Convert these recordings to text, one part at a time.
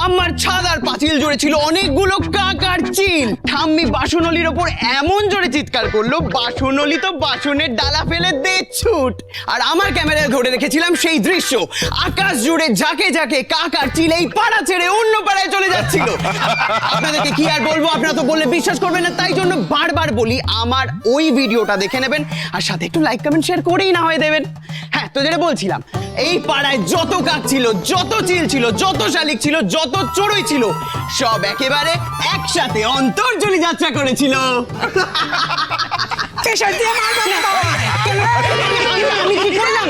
আমার ছাদ আর পাঁচিল জুড়ে ছিল অনেকগুলো কাক আর চিল। ঠাম্মি বাসনলির ওপর এমন জোরে চিৎকার করলো, বাসনলি তো বাসনের ডালা ফেলে দে ছুট। আর আমার ক্যামেরায় ধরে রেখেছিলাম সেই দৃশ্য, আকাশ জুড়ে ঝাঁকে ঝাঁকে কাক আর চিল এই পাড়া ছেড়ে অন্য পাড়ায় চলে যাচ্ছিল। আপনাদেরকে কি আর বলবো, আপনারা তো বললে বিশ্বাস করবেন না, তাই জন্য বারবার বলি আমার ওই ভিডিওটা দেখে নেবেন আর সাথে একটু লাইক কমেন্ট শেয়ার করেই না হয় দেবেন। হ্যাঁ, তো যেটা বলছিলাম, এই পাড়ায় যত কাক ছিল, যত চিল ছিল, যত শালিক ছিল, যত চড়ুই ছিল, সব একেবারে একসাথে অন্তর্জলি যাত্রা করেছিল। আমি কি করলাম?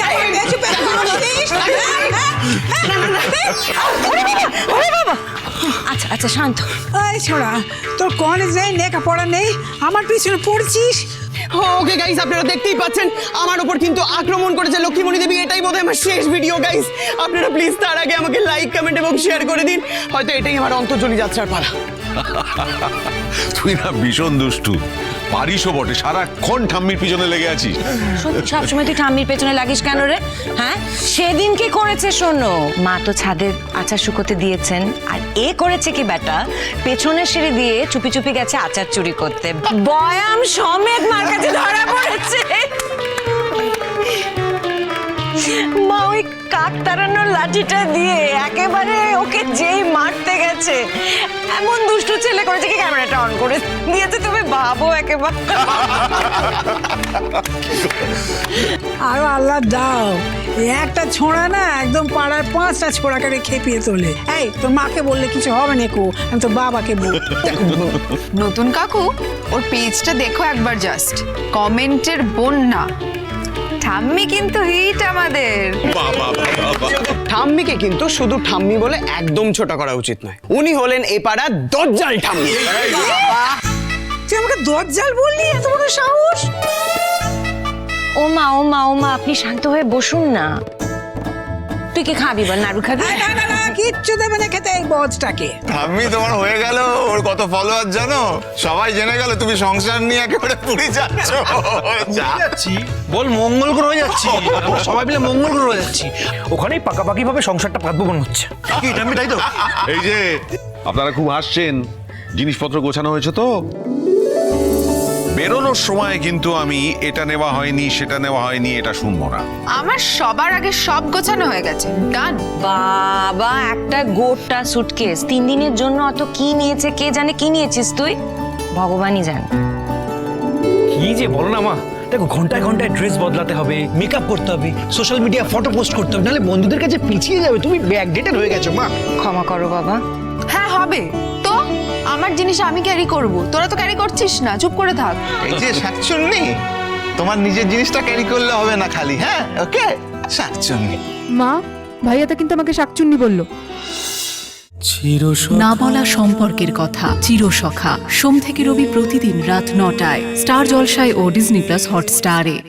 আচ্ছা আচ্ছা শান্ত। এই ছোড়া, তোর কলেজে লেখাপড়া নেই, আমার পিছনে পড়ছিস। ওকে গাইস, আপনারা দেখতেই পাচ্ছেন আমার উপর কিন্তু আক্রমণ করেছে লক্ষ্মীমণি দেবী। এটাই বোধহয় আমার শেষ ভিডিও গাইস। আপনারা প্লিজ তার আগে আমাকে লাইক কমেন্ট এবং শেয়ার করে দিন। হয়তো এটাই আমার অন্তর্জলি যাত্রার পালা। তুই না ভীষণ দুষ্টু, পারিসও বটে, সারাক্ষণ ঠাম্মির পিছনে লেগে আছিস। সবসময় তুই ঠাম্মির পেছনে লাগিস কেন রে? হ্যাঁ, সেদিন কি করেছে শোনো, মা তো ছাদে আচার শুকোতে দিয়েছেন, আর এ করেছে কি বেটা, পেছনের সিঁড়ি দিয়ে চুপি চুপি গেছে আচার চুরি করতে, বয়াম সমেত মার কাছে ধরা পড়েছে। মা ওই কাক তাড়ানোর লাঠিটা দিয়ে একেবারে ওকে যেই মারতে গেছে, এমন দুষ্টু ছেলে করেছে কি ক্যামেরাটা অন করে দিয়েছে, তুমি ভাবো একেবারে। আরো আল্লাহ দাও, একটা ছোঁড়া না একদম পাড়ার 5টা ছোড়াকে খেপিয়ে তোলে। এই তোর মাকে বললে কিছু হবে না কো, আমি তো বাবাকে বল। নতুন কাকু, ওর পেজটা দেখো একবার, জাস্ট কমেন্টের বন্যা। ঠাম্মি কিন্তু হিট আমাদের। ঠাম্মিকে কিন্তু শুধু ঠাম্মি বলে একদম ছোট করা উচিত নয়। উনি হলেন এই পাড়ার দজ্জাল ঠাম্মি। তুই আমাকে দজ্জাল বললি? এত বড় সাহস! ও মা ও মা ও মা, আপনি শান্ত হয়ে বসুন না। তুই কি খাবি বল? নাড়ু খাবি? না না না, কিচ্ছু দেবে না খেতে এই বজটাকে। ঠাম্মি তোমার হয়ে গেল, ওর কত ফলোয়ার জানো? সবাই জেনে গেল তুমি সংসার নিয়ে একেবারে পুরী যাচ্ছ। যাচ্ছি বল, মঙ্গল গ্রহে যাচ্ছি, আমরা সবাই মিলে মঙ্গল গ্রহে যাচ্ছি, ওখানেই পাকাপাকি ভাবে সংসারটা পাতবো মনে হচ্ছে। কি ঠাম্মি, তাই তো? এই যে আপনারা খুব হাসছেন, জিনিসপত্র গোছানো হয়েছে তো? বেরোনোর সময় কিন্তু আমি এটা নেওয়া হয়নি সেটা নেওয়া হয়নি এটা শুনবো না। আমার সবার আগে সব গোছানো হয়ে গেছে, ডান। বাবা, একটা গোটা সুটকেস, 3 দিনের জন্য অত কি নিয়েছে কে জানে। কি নিয়েছিস তুই? ভগবানই জানে। কি যে বলো না মা, দেখো ঘন্টায় ঘন্টায় ড্রেস বদলাতে হবে, মেকআপ করতে হবে, সোশ্যাল মিডিয়া ফটো পোস্ট করতে হবে, নাহলে বন্ধুদের কাছে পিছিয়ে যাবে। তুমি ব্যাকডেটেড হয়ে গেছো মা। ক্ষমা করো বাবা। হ্যাঁ হবে তো, আমার জিনিস আমি ক্যারি করব, তোরা তো ক্যারি করছিস না, চুপ করে থাক। এই যে শাকচুন্নি, তোমার নিজের জিনিসটা ক্যারি করলে হবে না খালি, হ্যাঁ? ওকে শাকচুন্নি। মা, ভাইয়াটা কিন্তু আমাকে শাকচুন্নি বলল। না বলা সম্পর্কের কথা, চিরসখা, সোম থেকে রবি প্রতিদিন রাত 9টায় স্টার জলসায় ও ডিজনি প্লাস হটস্টারে।